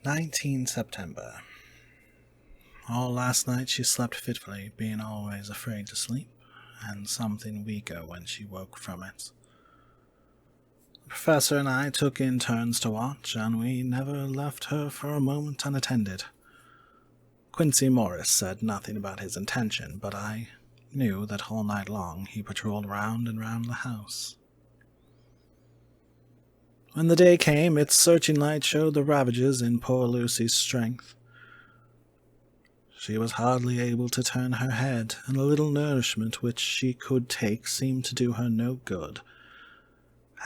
19 September. All last night she slept fitfully, being always afraid to sleep, and something weaker when she woke from it. The professor and I took in turns to watch, and we never left her for a moment unattended. Quincy Morris said nothing about his intention, but I knew that all night long he patrolled round and round the house. When the day came, its searching light showed the ravages in poor Lucy's strength. She was hardly able to turn her head, and the little nourishment which she could take seemed to do her no good.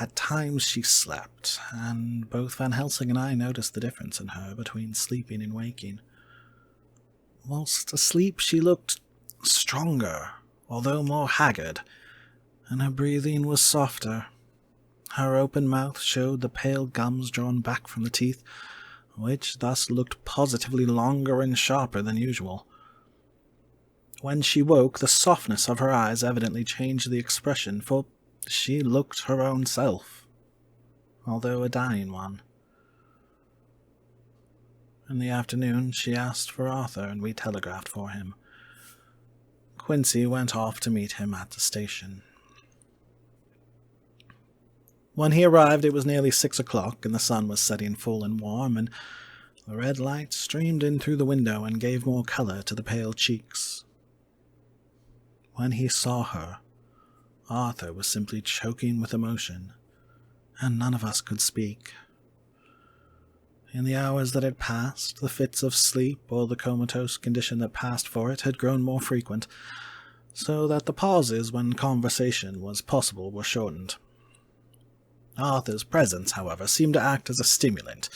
At times she slept, and both Van Helsing and I noticed the difference in her between sleeping and waking. Whilst asleep she looked stronger, although more haggard, and her breathing was softer. Her open mouth showed the pale gums drawn back from the teeth, which thus looked positively longer and sharper than usual. When she woke, the softness of her eyes evidently changed the expression, for she looked her own self, although a dying one. In the afternoon she asked for Arthur, and we telegraphed for him. Quincy went off to meet him at the station. When he arrived it was nearly 6 o'clock, and the sun was setting full and warm, and the red light streamed in through the window and gave more color to the pale cheeks. When he saw her, Arthur was simply choking with emotion, and none of us could speak. In the hours that had passed, the fits of sleep or the comatose condition that passed for it had grown more frequent, so that the pauses when conversation was possible were shortened. Arthur's presence, however, seemed to act as a stimulant.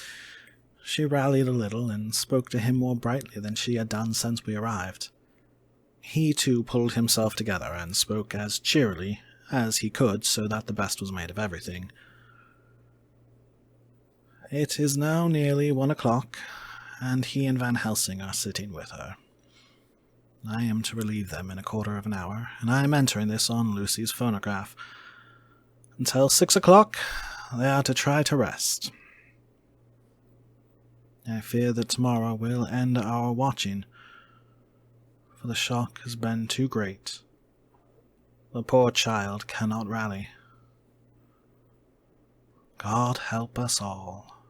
She rallied a little and spoke to him more brightly than she had done since we arrived. He too pulled himself together and spoke as cheerily as he could, so that the best was made of everything. It is now nearly 1 o'clock, and he and Van Helsing are sitting with her. I am to relieve them in a quarter of an hour, and I am entering this on Lucy's phonograph. Until 6 o'clock, they are to try to rest. I fear that tomorrow will end our watching, for the shock has been too great. The poor child cannot rally. God help us all.